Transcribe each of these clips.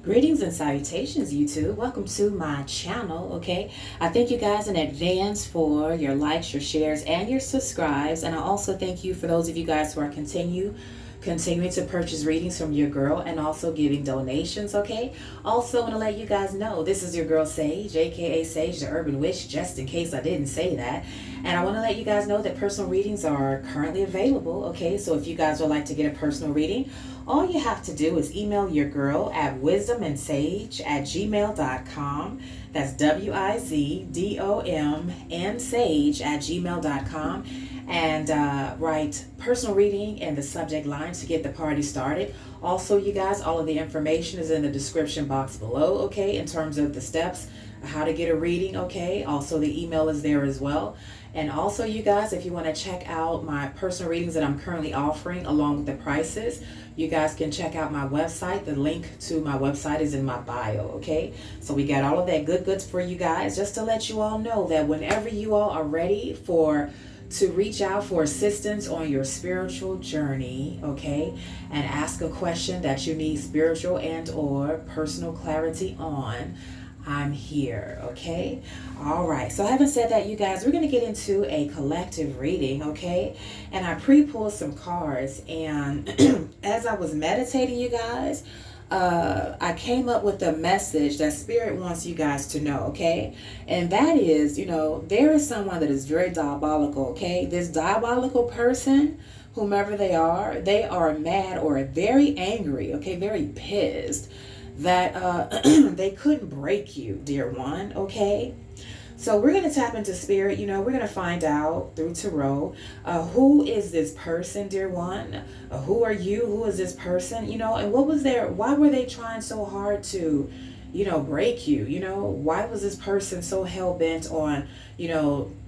Greetings and salutations, YouTube. Welcome to my channel, okay? I thank you guys in advance for your likes, your shares, and your subscribes. And I also thank you for those of you guys who are continuing to purchase readings from your girl and also giving donations, okay? Also want to let you guys know this is your girl Sage, aka Sage the Urban Witch, just in case I didn't say that. And I want to let you guys know that personal readings are currently available, okay? So if you guys would like to get a personal reading, all you have to do is email your girl at WizdomandSage@gmail.com. That's WIZDOM and Sage@gmail.com. And write personal reading in the subject line to get the party started. Also, you guys, all of the information is in the description box below, okay, in terms of the steps, how to get a reading, okay. Also, the email is there as well. And also, you guys, if you want to check out my personal readings that I'm currently offering along with the prices, you guys can check out my website. The link to my website is in my bio, okay? So we got all of that goods for you guys, just to let you all know that whenever you all are ready to reach out for assistance on your spiritual journey, okay, and ask a question that you need spiritual and or personal clarity on, I'm here, okay? All right, so having said that, you guys, we're going to get into a collective reading, okay? And I pre-pulled some cards, and as I was meditating, you guys, I came up with a message that Spirit wants you guys to know, okay? And that is, there is someone that is very diabolical, okay? This diabolical person, whomever they are mad or very angry, okay? Very pissed that they couldn't break you, dear one, okay? So we're going to tap into Spirit. We're going to find out through Tarot, who is this person, dear one? Who are you? Who is this person? And why were they trying so hard to, break you? Why was this person so hell-bent on,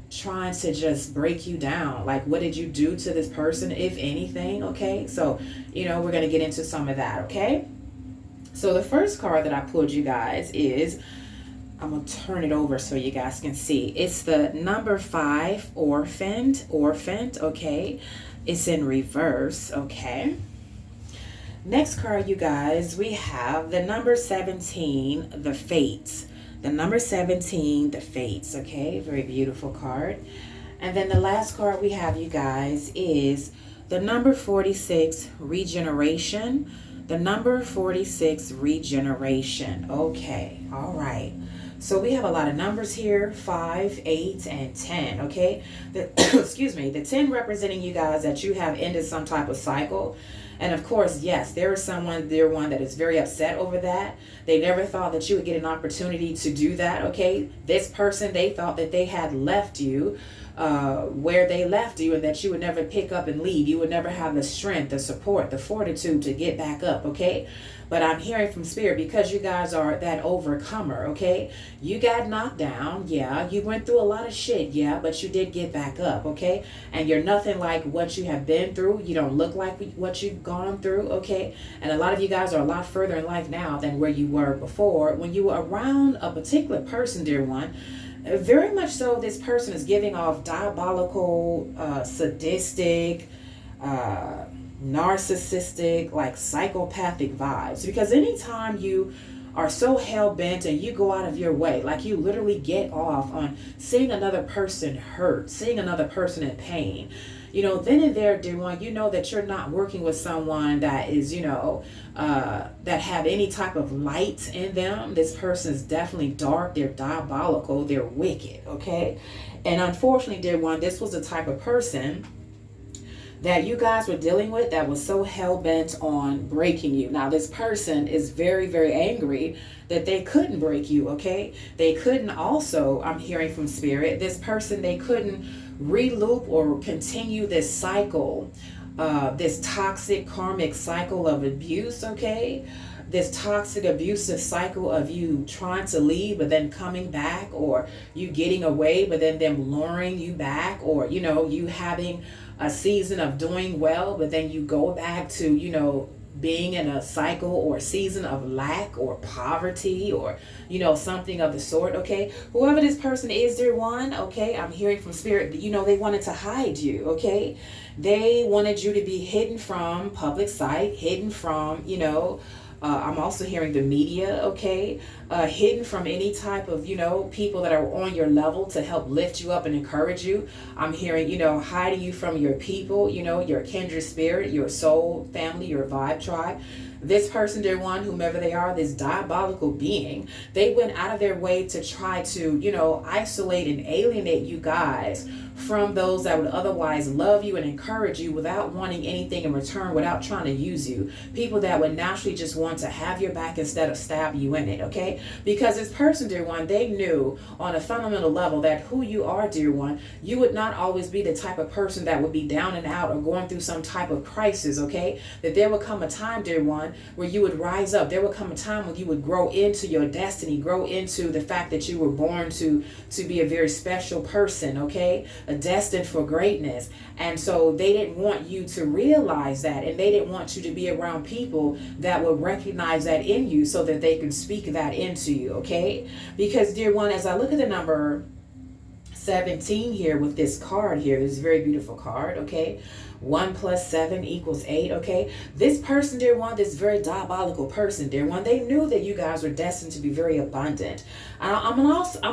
trying to just break you down? Like, what did you do to this person, if anything? Okay, so, we're going to get into some of that, okay? So the first card that I pulled, you guys, is, I'm going to turn it over so you guys can see. It's the number 5, orphaned, okay? It's in reverse, okay? Next card, you guys, we have the number 17, the fates. The number 17, the fates, okay? Very beautiful card. And then the last card we have, you guys, is the number 46, regeneration. The number 46, regeneration. Okay, all right. So we have a lot of numbers here, 5, 8, and 10, okay? Excuse me, the 10 representing you guys that you have ended some type of cycle. And of course, yes, there is someone, dear one, that is very upset over that. They never thought that you would get an opportunity to do that, okay? This person, they thought that they had left you where they left you, and that you would never pick up and leave. You would never have the strength, the support, the fortitude to get back up, okay? But I'm hearing from Spirit, because you guys are that overcomer, okay? You got knocked down, yeah. You went through a lot of shit, yeah, but you did get back up, okay? And you're nothing like what you have been through. You don't look like what you've gone through, okay? And a lot of you guys are a lot further in life now than where you were before. When you were around a particular person, dear one, very much so, this person is giving off diabolical, sadistic, narcissistic, like psychopathic vibes. Because anytime you are so hell-bent and you go out of your way, like you literally get off on seeing another person hurt, seeing another person in pain, then and there, dear one, that you're not working with someone that is, that have any type of light in them. This person is definitely dark. They're diabolical. They're wicked, okay? And unfortunately, dear one, this was the type of person that you guys were dealing with that was so hell-bent on breaking you. Now, this person is very, very angry that they couldn't break you, okay? They couldn't also, I'm hearing from Spirit, this person, they couldn't re-loop or continue this cycle, this toxic karmic cycle of abuse, okay? This toxic abusive cycle of you trying to leave but then coming back, or you getting away but then them luring you back, or you having a season of doing well but then you go back to being in a cycle or season of lack or poverty, or something of the sort, okay? Whoever this person is, dear one, okay, I'm hearing from Spirit, they wanted to hide you, okay? They wanted you to be hidden from public sight, hidden from I'm also hearing the media, okay? Hidden from any type of, people that are on your level to help lift you up and encourage you. I'm hearing, hiding you from your people, your kindred spirit, your soul family, your vibe tribe. This person, dear one, whomever they are, this diabolical being, they went out of their way to try to, isolate and alienate you guys from those that would otherwise love you and encourage you without wanting anything in return, without trying to use you. People that would naturally just want to have your back instead of stab you in it, okay? Because this person, dear one, they knew on a fundamental level that who you are, dear one, you would not always be the type of person that would be down and out or going through some type of crisis, okay? That there would come a time, dear one, where you would rise up. There would come a time when you would grow into your destiny, grow into the fact that you were born to be a very special person, okay? Destined for greatness. And so they didn't want you to realize that, and they didn't want you to be around people that would recognize that in you so that they can speak that into you, okay? Because, dear one, as I look at the number 17 here with this card here, this very beautiful card, okay? 1 + 7 = 8, okay? This person, dear one, this very diabolical person, dear one, they knew that you guys were destined to be very abundant. I'm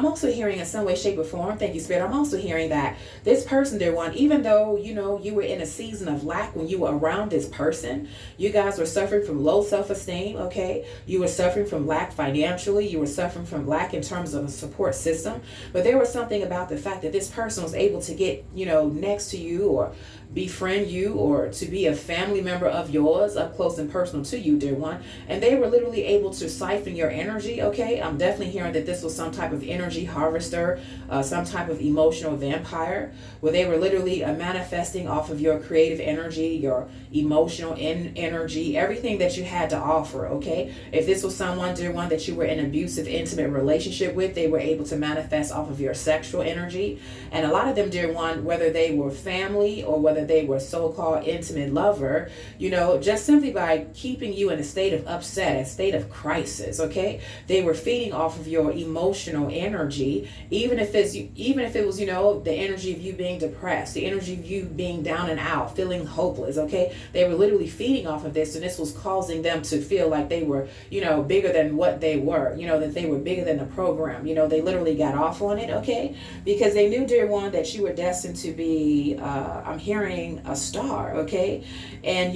also hearing in some way, shape, or form, thank you, Spirit, I'm also hearing that this person, dear one, even though, you were in a season of lack when you were around this person, you guys were suffering from low self-esteem, okay? You were suffering from lack financially. You were suffering from lack in terms of a support system. But there was something about the fact that this person was able to get, next to you or befriend you or to be a family member of yours up close and personal to you, dear one. And they were literally able to siphon your energy, okay? I'm definitely hearing that this was some type of energy harvester, some type of emotional vampire, where they were literally manifesting off of your creative energy, your emotional energy, everything that you had to offer, okay? If this was someone, dear one, that you were in an abusive, intimate relationship with, they were able to manifest off of your sexual energy. And a lot of them, dear one, whether they were family or whether they were so-called intimate lover, just simply by keeping you in a state of upset, a state of crisis, okay? They were feeding off of your emotional energy, even if it was, the energy of you being depressed, the energy of you being down and out, feeling hopeless, okay? They were literally feeding off of this, and this was causing them to feel like they were, bigger than what they were, that they were bigger than the program. They literally got off on it, okay? Because they knew, dear one, that you were destined to be, I'm hearing a star, okay? And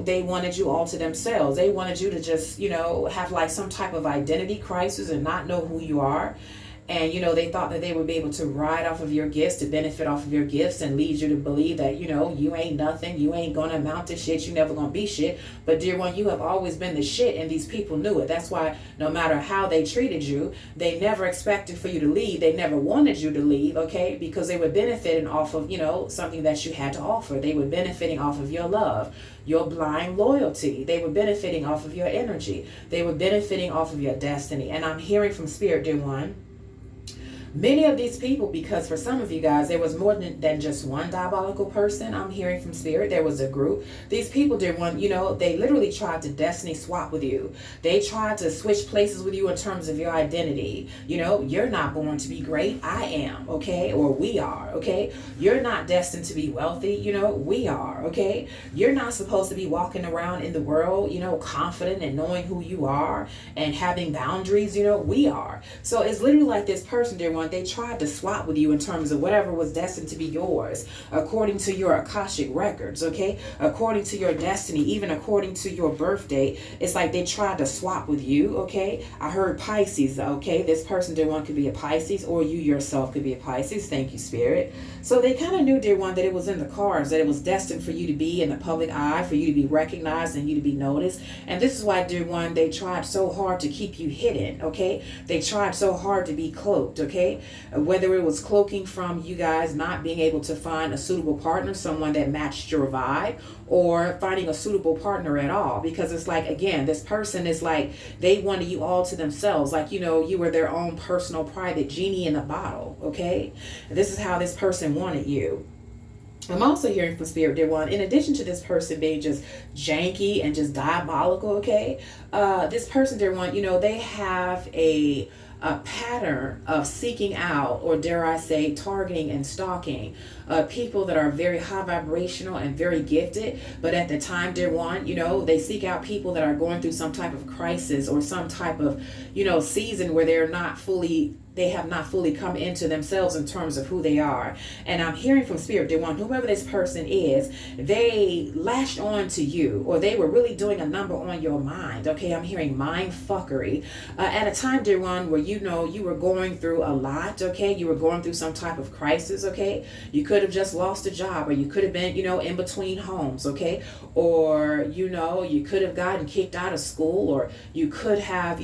they wanted you all to themselves. They wanted you to just have like some type of identity crisis and not know who you are. And they thought that they would be able to ride off of your gifts, to benefit off of your gifts, and lead you to believe that you ain't nothing, you ain't gonna amount to shit, you never gonna be shit. But dear one, you have always been the shit, and these people knew it. That's why no matter how they treated you, they never expected for you to leave. They never wanted you to leave, okay? Because they were benefiting off of something that you had to offer. They were benefiting off of your love, your blind loyalty. They were benefiting off of your energy. They were benefiting off of your destiny. And I'm hearing from Spirit, dear one, many of these people, because for some of you guys, there was more than just one diabolical person. I'm hearing from Spirit. There was a group. These people did one, they literally tried to destiny swap with you. They tried to switch places with you in terms of your identity. You're not born to be great. I am, okay? Or we are, okay? You're not destined to be wealthy. We are, okay? You're not supposed to be walking around in the world, confident and knowing who you are and having boundaries. We are. So it's literally like this person, dear one, they tried to swap with you in terms of whatever was destined to be yours, according to your Akashic records, okay? According to your destiny, even according to your birth date. It's like they tried to swap with you, okay? I heard Pisces, okay? This person, dear one, could be a Pisces, or you yourself could be a Pisces. Thank you, Spirit. So they kind of knew, dear one, that it was in the cards, that it was destined for you to be in the public eye, for you to be recognized and you to be noticed. And this is why, dear one, they tried so hard to keep you hidden, okay? They tried so hard to be cloaked, okay? Whether it was cloaking from you guys not being able to find a suitable partner, someone that matched your vibe, or finding a suitable partner at all. Because it's like, again, this person is like, they wanted you all to themselves. Like, you were their own personal private genie in a bottle, okay? This is how this person wanted you. I'm also hearing from Spirit, dear one, in addition to this person being just janky and just diabolical, okay? This person, dear one, they have a pattern of seeking out, or dare I say, targeting and stalking people that are very high vibrational and very gifted, but at the time, dear one, they seek out people that are going through some type of crisis or some type of, season where they have not fully come into themselves in terms of who they are. And I'm hearing from Spirit, dear one, whoever this person is, they latched on to you, or they were really doing a number on your mind. Okay, I'm hearing mind fuckery at a time, dear one, where you were going through a lot. Okay, you were going through some type of crisis. Okay, you could have just lost a job, or you could have been, in between homes. Okay, or you could have gotten kicked out of school, or you could have,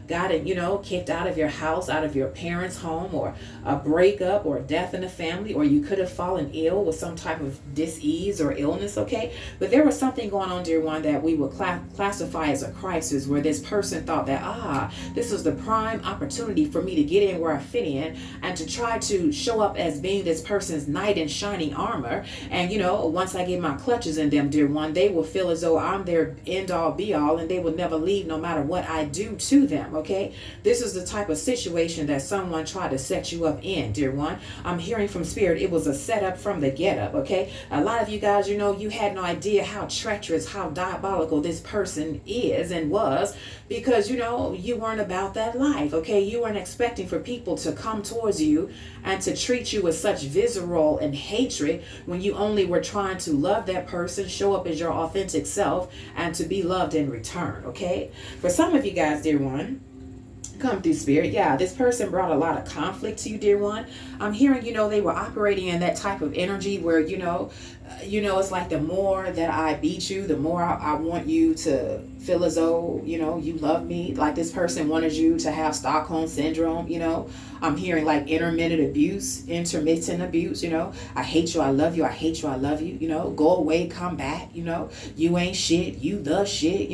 gotten, kicked out of your house, out of your parents' home, or a breakup or death in the family, or you could have fallen ill with some type of disease or illness. Okay, but there was something going on, dear one, that we would classify as a crisis, where this person thought that this was the prime opportunity for me to get in where I fit in, and to try to show up as being this person's knight in shining armor. And once I get my clutches in them, dear one, they will feel as though I'm their end all be all, and they will never leave no matter what I do to them. Okay, this is the type of situation that someone tried to set you up in, dear one. I'm hearing from Spirit, it was a setup from the get up. Okay, a lot of you guys, you had no idea how treacherous, how diabolical this person is and was, because you weren't about that life. Okay, you weren't expecting for people to come towards you and to treat you with such visceral and hatred, when you only were trying to love that person, show up as your authentic self, and to be loved in return. Okay, for some of you guys, dear one, come through Spirit, this person brought a lot of conflict to you, dear one. I'm hearing, they were operating in that type of energy where, it's like the more that I beat you, the more I want you to feel as though, you love me. Like this person wanted you to have Stockholm syndrome. I'm hearing like intermittent abuse. I hate you, I love you, I hate you, I love you. Go away, come back. You ain't shit, you the shit.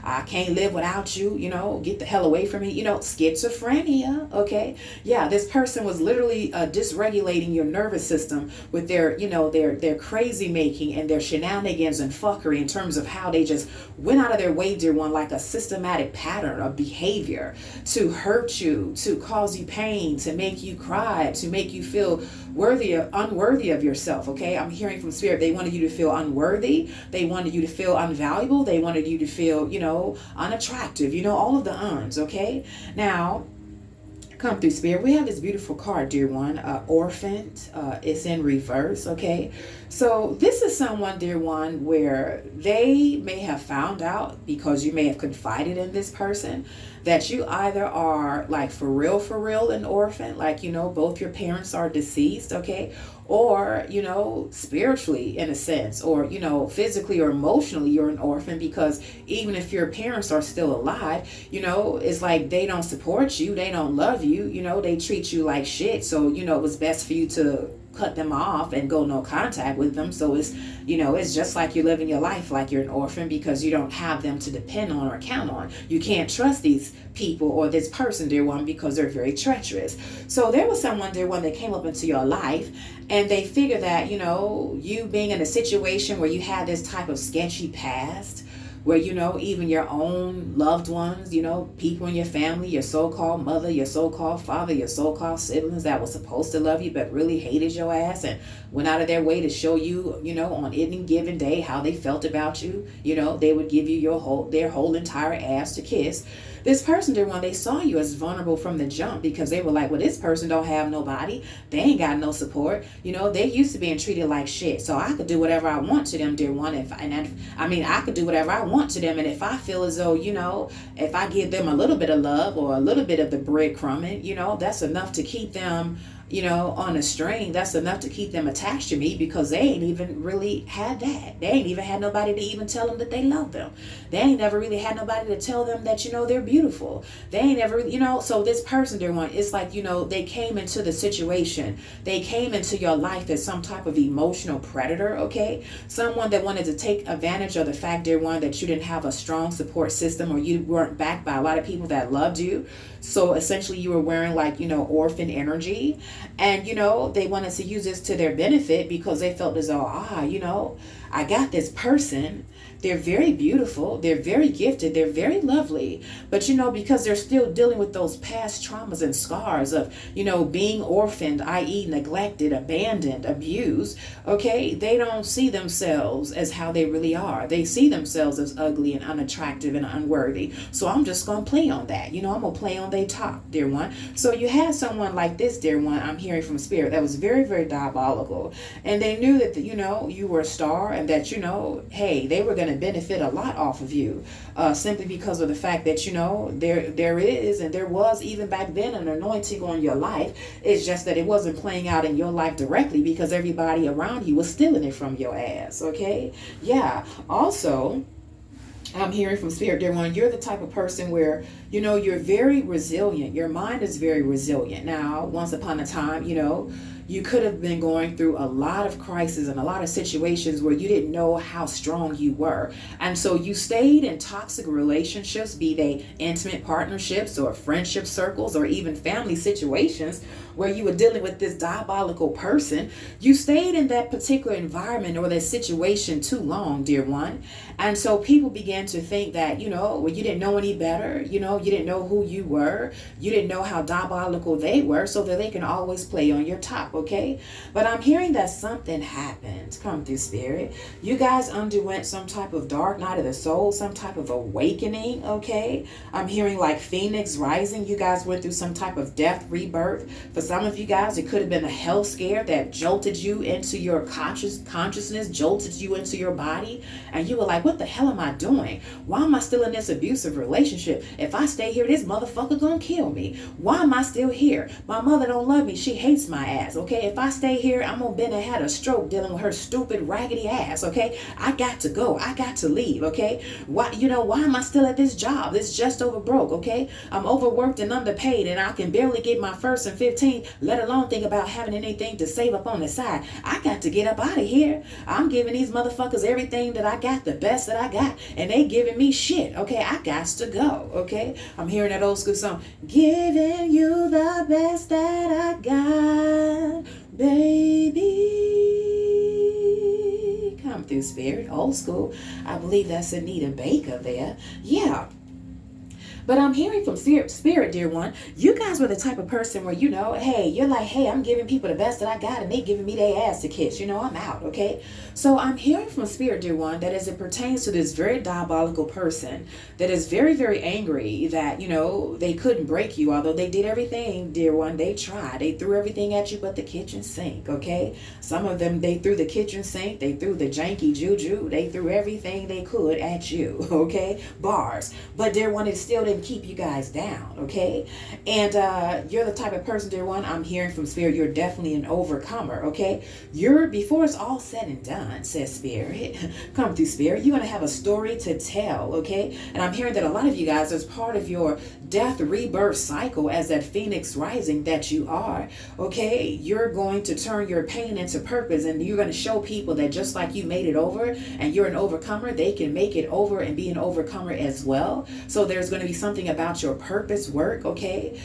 I can't live without you. Get the hell away from me. Schizophrenia. Okay, this person was literally dysregulating your nervous system with their crazy making and their shenanigans and fuckery, in terms of how they just went out of their way, dear one, like a systematic pattern of behavior to hurt you, to cause you pain, to make you cry, to make you feel unworthy of yourself. Okay, I'm hearing from Spirit, they wanted you to feel unworthy, they wanted you to feel unvaluable, they wanted you to feel unattractive, all of the uns. Okay, now come through Spirit, we have this beautiful card, dear one, orphaned. It's in reverse. Okay, so this is someone, dear one, where they may have found out, because you may have confided in this person, that you either are like for real an orphan, like both your parents are deceased. Okay, or spiritually in a sense, or physically or emotionally you're an orphan, because even if your parents are still alive, it's like they don't support you, they don't love you, they treat you like shit. So it was best for you to cut them off and go no contact with them. So it's it's just like you're living your life like you're an orphan, because you don't have them to depend on or count on. You can't trust these people or this person, dear one, because they're very treacherous. So there was someone, dear one, that came up into your life, and they figure that you being in a situation where you had this type of sketchy past, where even your own loved ones, people in your family, your so-called mother, your so-called father, your so-called siblings that were supposed to love you but really hated your ass and went out of their way to show you, on any given day how they felt about you. They would give you their whole entire ass to kiss. This person, dear one, they saw you as vulnerable from the jump, because they were like, well, this person don't have nobody. They ain't got no support. They used to being treated like shit. So I could do whatever I want to them, dear one. I could do whatever I want to them. And if I feel as though, if I give them a little bit of love or a little bit of the breadcrumbing, that's enough to keep them on a string. That's enough to keep them attached to me, because they ain't even really had that. They ain't even had nobody to even tell them that they love them. They ain't never really had nobody to tell them that, they're beautiful. They ain't ever, so this person, dear one, it's like, they came into the situation. They came into your life as some type of emotional predator. Okay, someone that wanted to take advantage of the fact, dear one, that you didn't have a strong support system, or you weren't backed by a lot of people that loved you. So essentially you were wearing like, orphan energy. And, they wanted to use this to their benefit, because they felt as though, I got this person They're very beautiful. They're very gifted. They're very lovely. But, because they're still dealing with those past traumas and scars of, being orphaned, i.e. neglected, abandoned, abused, okay? They don't see themselves as how they really are. They see themselves as ugly and unattractive and unworthy. So I'm just going to play on that. I'm going to play on they top, dear one. So you had someone like this, dear one, I'm hearing from spirit, that was very, very diabolical. And they knew that, you were a star and that, hey, they were going to benefit a lot off of you simply because of the fact that, there is and there was even back then an anointing on your life. It's just that it wasn't playing out in your life directly because everybody around you was stealing it from your ass, okay? Yeah. Also, I'm hearing from spirit, dear one, you're the type of person where, you're very resilient. Your mind is very resilient. Now, once upon a time, you could have been going through a lot of crises and a lot of situations where you didn't know how strong you were. And so you stayed in toxic relationships, be they intimate partnerships or friendship circles or even family situations where you were dealing with this diabolical person. You stayed in that particular environment or that situation too long, dear one. And so people began to think that, you didn't know any better. You didn't know who you were. You didn't know how diabolical they were so that they can always play on your top, okay? But I'm hearing that something happened. Come through spirit. You guys underwent some type of dark night of the soul, some type of awakening, okay? I'm hearing like Phoenix rising. You guys went through some type of death, rebirth. For some of you guys, it could have been a health scare that jolted you into your consciousness, jolted you into your body. And you were like, what the hell am I doing? Why am I still in this abusive relationship? If I stay here, this motherfucker gonna kill me. Why am I still here? My mother don't love me. She hates my ass, okay? If I stay here, I'm gonna been and had a stroke dealing with her stupid raggedy ass, okay? I got to go. I got to leave, okay? Why am I still at this job? It's just over broke, okay? I'm overworked and underpaid and I can barely get my first and 15, let alone think about having anything to save up on the side. I got to get up out of here. I'm giving these motherfuckers everything that I got, the best that I got, and they giving me shit, okay? I got to go, okay? I'm hearing that old school song, giving you the best that I got, baby. Come through spirit, old school. I believe that's Anita Baker there. Yeah. But I'm hearing from spirit, dear one, you guys were the type of person where, hey, you're like, hey, I'm giving people the best that I got and they giving me their ass to kiss. I'm out, okay? So I'm hearing from spirit, dear one, that as it pertains to this very diabolical person that is very, very angry that, they couldn't break you, although they did everything, dear one. They tried. They threw everything at you but the kitchen sink, okay? Some of them, they threw the kitchen sink. They threw the janky juju. They threw everything they could at you, okay? Bars. But dear one, it still didn't keep you guys down, okay? And you're the type of person, dear one, I'm hearing from spirit, you're definitely an overcomer, okay? Before it's all said and done, says spirit, come through spirit, you're going to have a story to tell, okay? And I'm hearing that a lot of you guys, as part of your death rebirth cycle, as that phoenix rising that you are, okay, you're going to turn your pain into purpose, and you're going to show people that just like you made it over and you're an overcomer, they can make it over and be an overcomer as well. So there's going to be something about your purpose work, okay?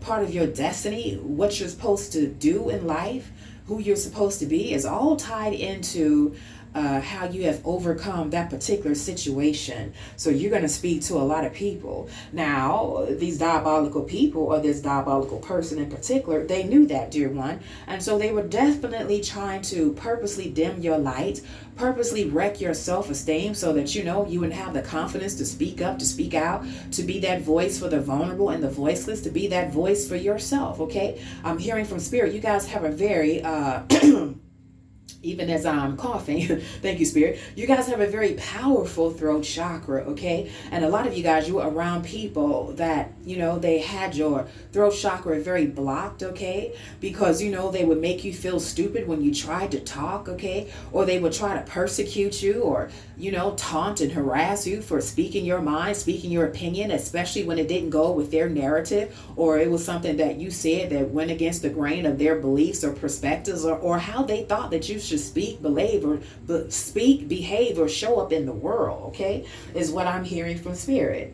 Part of your destiny, what you're supposed to do in life, who you're supposed to be, is all tied into how you have overcome that particular situation. So you're going to speak to a lot of people. Now, these diabolical people, or this diabolical person in particular, they knew that, dear one. And so they were definitely trying to purposely dim your light, purposely wreck your self-esteem so that, you would have the confidence to speak up, to speak out, to be that voice for the vulnerable and the voiceless, to be that voice for yourself, okay? I'm hearing from spirit, you guys have a very... even as I'm coughing, thank you, spirit, you guys have a very powerful throat chakra, okay? And a lot of you guys, you were around people that, they had your throat chakra very blocked, okay? Because, they would make you feel stupid when you tried to talk, okay? Or they would try to persecute you or, taunt and harass you for speaking your mind, speaking your opinion, especially when it didn't go with their narrative, or it was something that you said that went against the grain of their beliefs or perspectives, or how they thought that you should should speak, behave, or show up in the world, okay, is what I'm hearing from Spirit.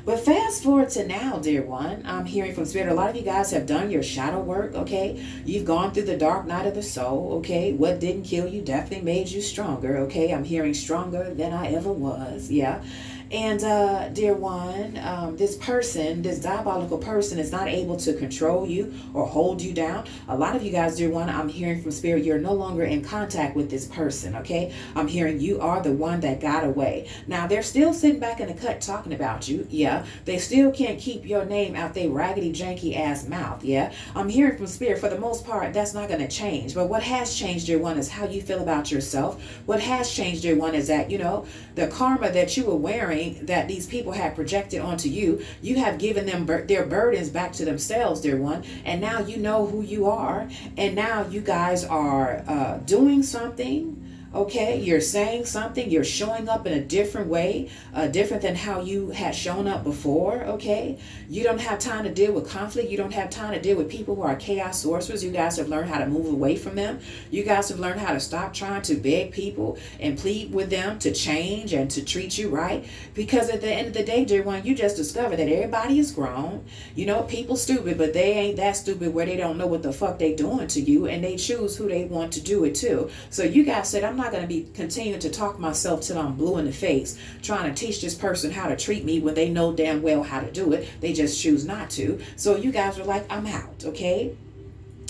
But fast forward to now, dear one, I'm hearing from Spirit, a lot of you guys have done your shadow work, okay? You've gone through the dark night of the soul, okay? What didn't kill you definitely made you stronger, okay? I'm hearing stronger than I ever was, yeah? And dear one, this person, this diabolical person is not able to control you or hold you down. A lot of you guys, dear one, I'm hearing from Spirit, you're no longer in contact with this person, okay? I'm hearing you are the one that got away. Now, they're still sitting back in the cut talking about you, yeah? They still can't keep your name out their raggedy, janky ass mouth, yeah? I'm hearing from Spirit, for the most part, that's not going to change. But what has changed, dear one, is how you feel about yourself. What has changed, dear one, is that, you know, the karma that you were wearing that these people had projected onto you, you have given them their burdens back to themselves, dear one, and now you know who you are, and now you guys are doing something. Okay, you're saying something, you're showing up in a different way, different than how you had shown up before, okay? You don't have time to deal with conflict. You don't have time to deal with people who are chaos sorcerers. You guys have learned how to move away from them. You guys have learned how to stop trying to beg people and plead with them to change and to treat you right. Because at the end of the day, dear one, you just discovered that everybody is grown. You know, people stupid, but they ain't that stupid where they don't know what the fuck they doing to you, and they choose who they want to do it to. So you guys said, I'm not going to be continuing to talk myself till I'm blue in the face, trying to teach this person how to treat me when they know damn well how to do it. They just choose not to. So you guys are like, I'm out, okay?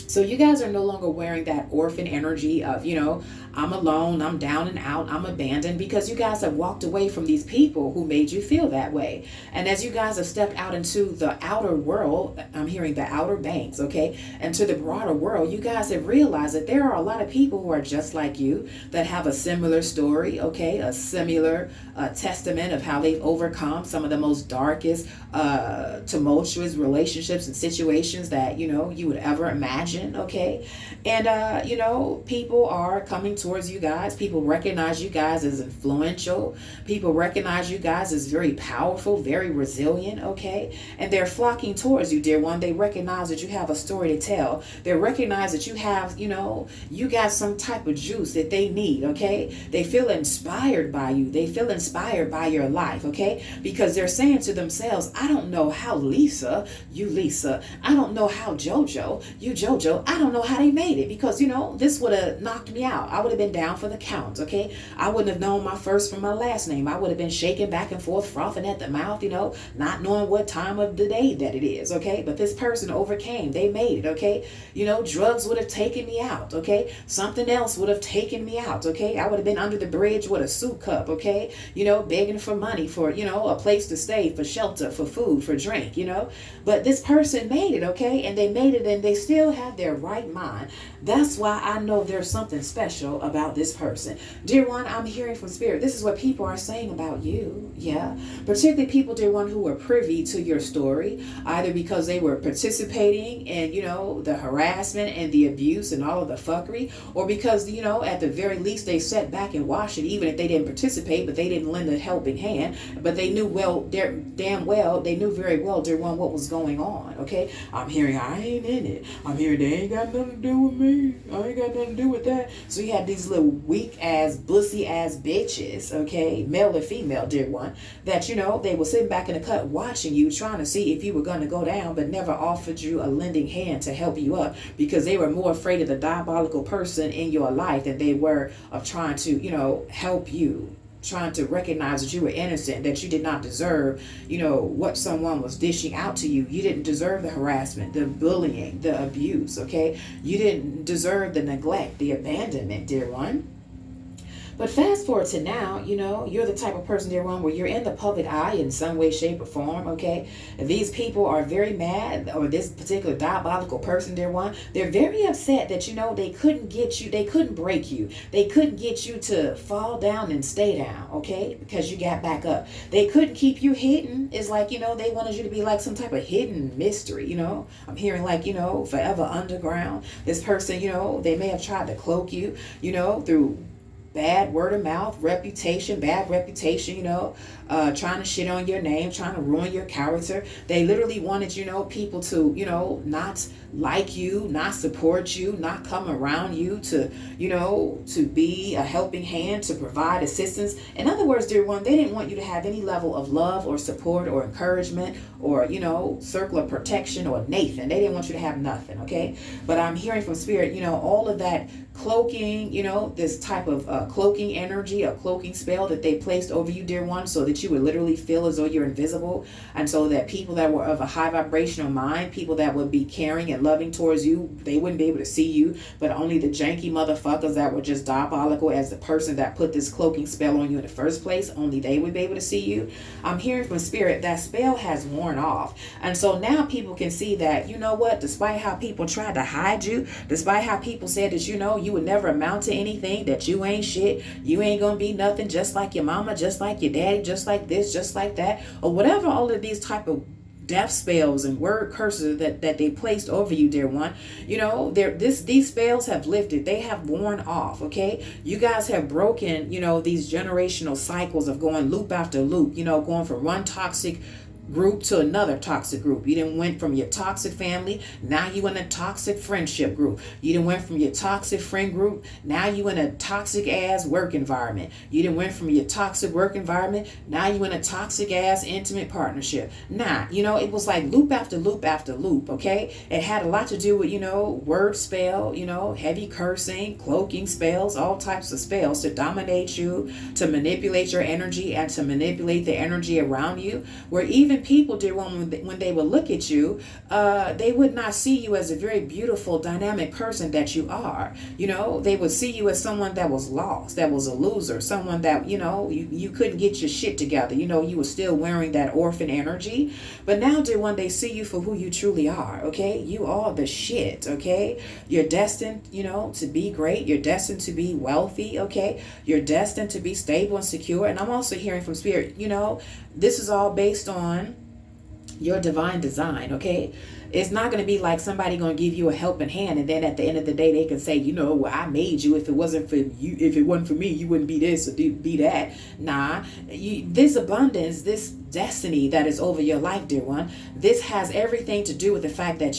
So you guys are no longer wearing that orphan energy of, you know, I'm alone, I'm down and out, I'm abandoned, because you guys have walked away from these people who made you feel that way. And as you guys have stepped out into the outer world, I'm hearing the outer banks, okay, and to the broader world, you guys have realized that there are a lot of people who are just like you, that have a similar story, okay, a similar testament of how they've overcome some of the most darkest, tumultuous relationships and situations that, you know, you would ever imagine, okay? And, you know, people are coming towards you guys. People recognize you guys as influential. People recognize you guys as very powerful, very resilient, okay? And they're flocking towards you, dear one. They recognize that you have a story to tell. They recognize that you have, you know, you got some type of juice that they need, okay? They feel inspired by you. They feel inspired by your life, okay? Because they're saying to themselves, I don't know how Lisa, you Lisa, I don't know how JoJo, you JoJo, I don't know how they made it, because, you know, this would have knocked me out. I would have been down for the count, okay? I wouldn't have known my first from my last name. I would have been shaking back and forth, frothing at the mouth, you know, not knowing what time of the day that it is, okay? But this person overcame. They made it, okay? You know, drugs would have taken me out, okay? Something else would have taken me out, okay? I would have been under the bridge with a soup cup, okay? You know, begging for money, for, you know, a place to stay, for shelter, for food, for drink, you know? But this person made it, okay? And they made it, and they still have their right mind. That's why I know there's something special about this person. Dear one, I'm hearing from Spirit. This is what people are saying about you, yeah? Particularly people, dear one, who were privy to your story, either because they were participating in, you know, the harassment and the abuse and all of the fuckery, or because, you know, at the very least they sat back and watched it, even if they didn't participate, but they didn't lend a helping hand, but they knew they knew very well, dear one, what was going on, okay? I'm hearing, I ain't in it. I'm hearing, they ain't got nothing to do with me. I ain't got nothing to do with that. So you had these little weak ass, bussy ass bitches, okay, male or female, dear one, that, you know, they were sitting back in the cut watching you, trying to see if you were going to go down, but never offered you a lending hand to help you up, because they were more afraid of the diabolical person in your life than they were of trying to, you know, help you, trying to recognize that you were innocent, that you did not deserve, you know, what someone was dishing out to you. You didn't deserve the harassment, the bullying, the abuse, okay? You didn't deserve the neglect, the abandonment, dear one. But fast forward to now, you know, you're the type of person, dear one, where you're in the public eye in some way, shape, or form, okay? And these people are very mad, or this particular diabolical person, dear one, they're very upset that, you know, they couldn't get you, they couldn't break you. They couldn't get you to fall down and stay down, okay? Because you got back up. They couldn't keep you hidden. It's like, you know, they wanted you to be like some type of hidden mystery, you know? I'm hearing like, you know, forever underground. This person, you know, they may have tried to cloak you, you know, through bad word of mouth, reputation, bad reputation, trying to shit on your name, trying to ruin your character. They literally wanted, people to, not like you, not support you, not come around you to, to be a helping hand, to provide assistance. In other words, dear one, they didn't want you to have any level of love or support or encouragement or, circle of protection or Nathan. They didn't want you to have nothing, okay? But I'm hearing from Spirit, all of that cloaking, this type of cloaking energy, a cloaking spell that they placed over you, dear one, so that you would literally feel as though you're invisible, and so that people that were of a high vibrational mind, people that would be caring and loving towards you, they wouldn't be able to see you, but only the janky motherfuckers that were just diabolical as the person that put this cloaking spell on you in the first place, only they would be able to see you. I'm hearing from Spirit that spell has worn off, and so now people can see that, despite how people tried to hide you, despite how people said that, you would never amount to anything, that you ain't shit, you ain't gonna be nothing, just like your mama, just like your daddy, just like this, just like that, or whatever all of these type of death spells and word curses that they placed over you, dear one. These spells have lifted. They have worn off, okay? You guys have broken, these generational cycles of going loop after loop, going from one toxic group to another toxic group. You didn't went from your toxic family, now you in a toxic friendship group. You didn't went from your toxic friend group, now you in a toxic ass work environment. You didn't went from your toxic work environment, now you in a toxic ass intimate partnership. It was like loop after loop after loop, okay? It had a lot to do with, word spell, heavy cursing, cloaking spells, all types of spells to dominate you, to manipulate your energy, and to manipulate the energy around you, where even people, dear one, when they would look at you, they would not see you as a very beautiful, dynamic person that you are. They would see you as someone that was lost, that was a loser, someone that, you couldn't get your shit together. You were still wearing that orphan energy. But now, dear one, they see you for who you truly are, okay? You are the shit, okay? You're destined, to be great. You're destined to be wealthy, okay? You're destined to be stable and secure. And I'm also hearing from Spirit, this is all based on your divine design, okay? It's not going to be like somebody going to give you a helping hand, and then at the end of the day they can say, well, I made you. If it wasn't for you, if it wasn't for me, you wouldn't be this or be that. Nah, this abundance, this destiny that is over your life, dear one, this has everything to do with the fact that,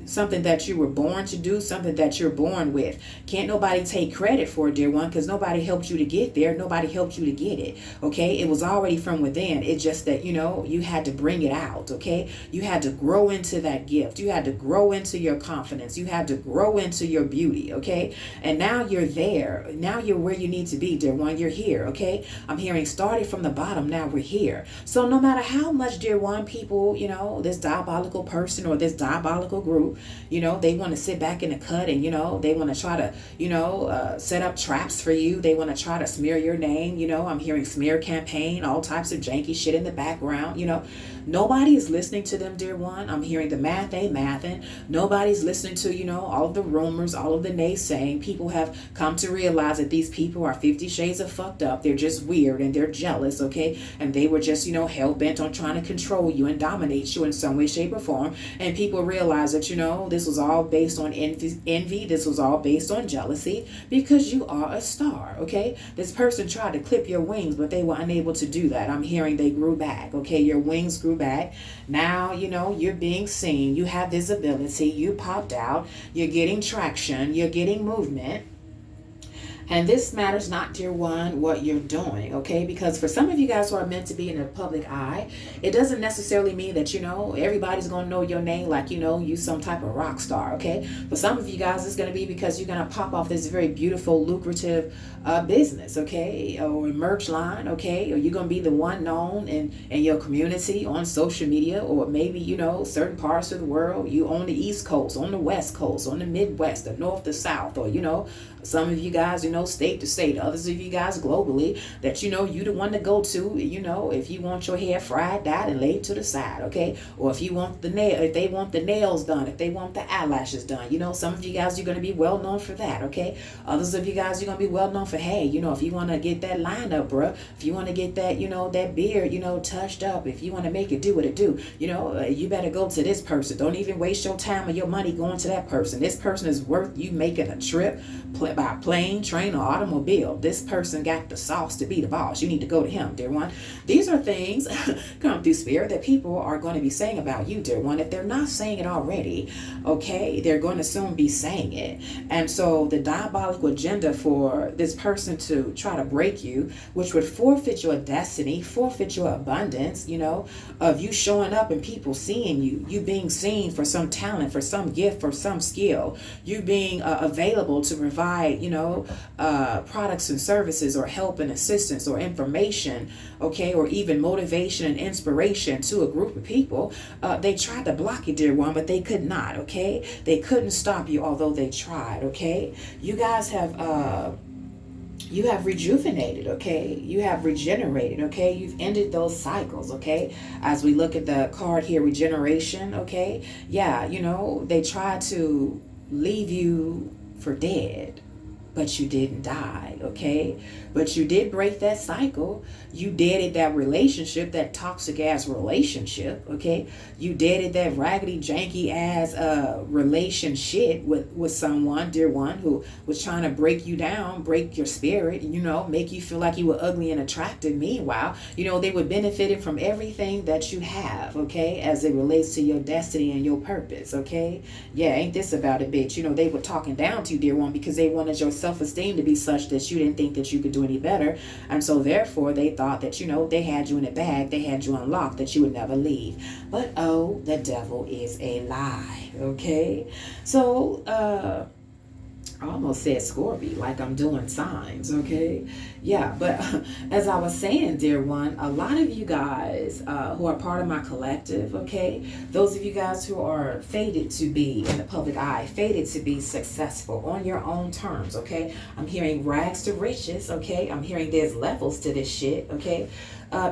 something that you were born to do, something that you're born with. Can't nobody take credit for it, dear one, because nobody helped you to get there. Nobody helped you to get it, okay? It was already from within. It's just that, you had to bring it out, okay? You had to grow into that gift. You had to grow into your confidence. You had to grow into your beauty, okay? And now you're there. Now you're where you need to be, dear one. You're here, okay? I'm hearing started from the bottom, now we're here. So no matter how much, dear one, people, this diabolical person or this diabolical group, they want to sit back in the cut and, they want to try to, set up traps for you. They want to try to smear your name. I'm hearing smear campaign, all types of janky shit in the background. Nobody is listening to them, dear one. I'm hearing the math ain't mathing. Nobody's listening to, all of the rumors, all of the naysaying. People have come to realize that these people are 50 shades of fucked up. They're just weird and they're jealous, okay? And they were just, hell-bent on trying to control you and dominate you in some way, shape, or form. And people realize that, this was all based on envy. This was all based on jealousy, because you are a star, okay? This person tried to clip your wings, but they were unable to do that. I'm hearing they grew back, okay? Your wings grew back. Now, you're being seen. You have visibility. You popped out. You're getting traction. You're getting movement. And this matters not, dear one, what you're doing, okay? Because for some of you guys who are meant to be in the public eye, it doesn't necessarily mean that, everybody's going to know your name like, you some type of rock star, okay? For some of you guys, it's going to be because you're going to pop off this very beautiful, lucrative business, okay? Or merch line, okay? Or you're going to be the one known in your community on social media, or maybe, certain parts of the world. You on the East Coast, on the West Coast, on the Midwest, the North, the South, or, some of you guys, state to state, others of you guys globally, that, you the one to go to, if you want your hair fried, dyed, and laid to the side, okay? Or if you want if they want the nails done, if they want the eyelashes done, some of you guys, you're going to be well known for that, okay? Others of you guys, you're going to be well known for, hey, if you want to get that line up, bruh, if you want to get that, that beard, touched up, if you want to make it do what it do, you better go to this person. Don't even waste your time or your money going to that person. This person is worth you making a trip by plane, train, ain't no automobile. This person got the sauce to be the boss. You need to go to him, dear one. These are things come through spirit that people are going to be saying about you, dear one. If they're not saying it already, okay, they're going to soon be saying it. And so the diabolical agenda for this person to try to break you, which would forfeit your destiny, forfeit your abundance, of you showing up and people seeing you, you being seen for some talent, for some gift, for some skill, you being available to provide, products and services or help and assistance or information, okay, or even motivation and inspiration to a group of people. They tried to block you, dear one, but they could not, okay? They couldn't stop you, although they tried, okay? You guys have rejuvenated, okay? You have regenerated, okay? You've ended those cycles, okay? As we look at the card here, regeneration, okay? Yeah, they tried to leave you for dead, but you didn't die, okay? But you did break that cycle. You deaded that relationship, that toxic ass relationship, okay? You deaded that raggedy, janky ass relationship with someone, dear one, who was trying to break you down, break your spirit, make you feel like you were ugly and attractive. Meanwhile, they would benefit from everything that you have, okay, as it relates to your destiny and your purpose, okay? Yeah, ain't this about it, bitch? They were talking down to you, dear one, because they wanted your self-esteem to be such that you didn't think that you could do any better. And so therefore they thought that, they had you in a bag, they had you unlocked, that you would never leave. But oh, the devil is a lie, okay? So I almost said Scorpio, like I'm doing signs, okay? Yeah, but as I was saying, dear one, a lot of you guys who are part of my collective, okay? Those of you guys who are fated to be in the public eye, fated to be successful on your own terms, okay? I'm hearing rags to riches, okay? I'm hearing there's levels to this shit, okay?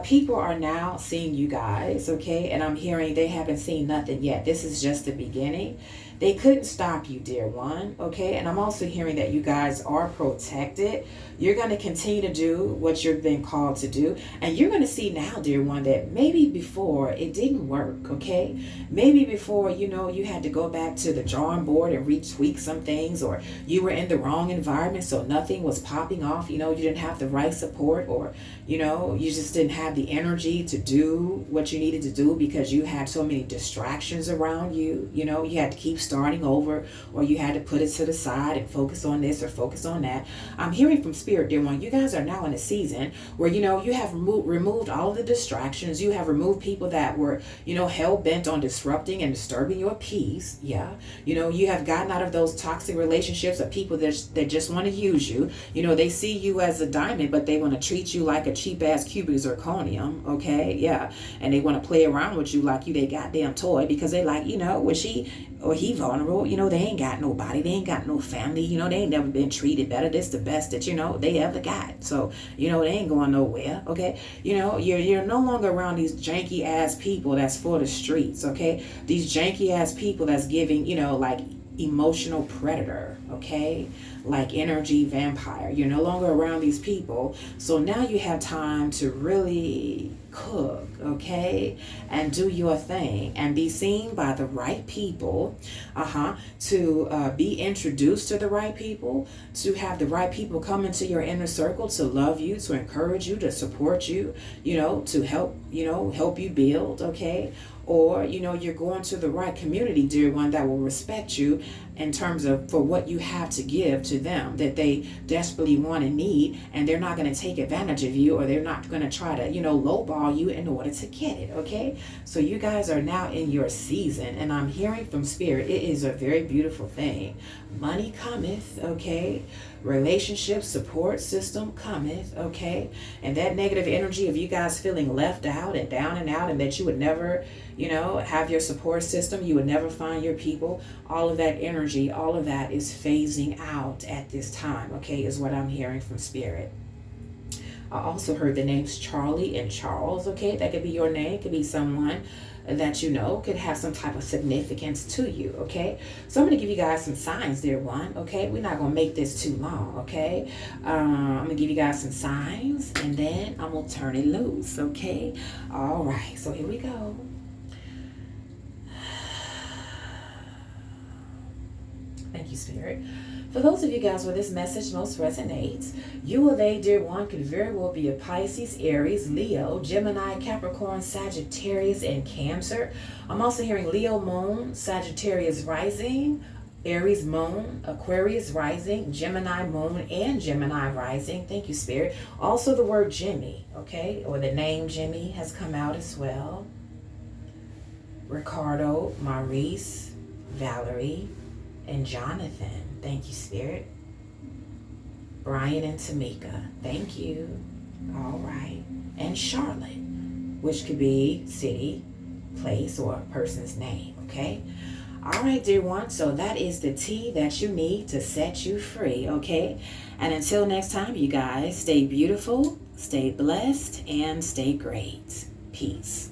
People are now seeing you guys, okay? And I'm hearing they haven't seen nothing yet. This is just the beginning. They couldn't stop you, dear one, okay? And I'm also hearing that you guys are protected. You're going to continue to do what you've been called to do. And you're going to see now, dear one, that maybe before it didn't work, okay? Maybe before, you had to go back to the drawing board and retweak some things, or you were in the wrong environment, so nothing was popping off. You didn't have the right support, or, you just didn't have the energy to do what you needed to do because you had so many distractions around you. You had to keep starting over, or you had to put it to the side and focus on this or focus on that. I'm hearing from spirit, dear one, you guys are now in a season where you have removed all of the distractions. You have removed people that were hell-bent on disrupting and disturbing your peace. Yeah, you have gotten out of those toxic relationships of people that just want to use you. They see you as a diamond, but they want to treat you like a cheap ass cubic zirconium, okay? Yeah, and they want to play around with you like you they goddamn toy, because they like, was she or he vulnerable, they ain't got nobody, they ain't got no family, they ain't never been treated better. This the best that they ever got. So they ain't going nowhere, okay? You're no longer around these janky ass people that's for the streets, okay? These janky ass people that's giving, like emotional predator, okay, like energy vampire. You're no longer around these people, so now you have time to really cook, okay, and do your thing and be seen by the right people, to be introduced to the right people, to have the right people come into your inner circle to love you, to encourage you, to support you, to help you build, okay? Or, you're going to the right community, dear one, that will respect you in terms of for what you have to give to them that they desperately want and need, and they're not going to take advantage of you, or they're not going to try to, lowball you in order to get it, okay? So you guys are now in your season, and I'm hearing from spirit, it is a very beautiful thing. Money cometh, okay? Relationship support system cometh, okay? And that negative energy of you guys feeling left out and down and out, and that you would never, have your support system, you would never find your people, all of that energy, all of that is phasing out at this time, okay, is what I'm hearing from spirit. I also heard the names Charlie and Charles, okay? That could be your name, could be someone that could have some type of significance to you, okay? So I'm going to give you guys some signs, dear one, okay? We're not going to make this too long, okay? I'm going to give you guys some signs, and then I'm going to turn it loose, okay? All right, so here we go. Thank Thank you, Spirit. For those of you guys where this message most resonates, you or they, dear one, could very well be a Pisces, Aries, Leo, Gemini, Capricorn, Sagittarius, and Cancer. I'm also hearing Leo moon, Sagittarius rising, Aries moon, Aquarius rising, Gemini moon, and Gemini rising. Thank you, Spirit. Also the word Jimmy, okay, or the name Jimmy has come out as well. Ricardo, Maurice, Valerie, and Jonathan. Thank you, Spirit. Brian and Tamika. Thank you. All right. And Charlotte, which could be city, place, or a person's name, okay? All right, dear one. So that is the tea that you need to set you free, okay? And until next time, you guys, stay beautiful, stay blessed, and stay great. Peace.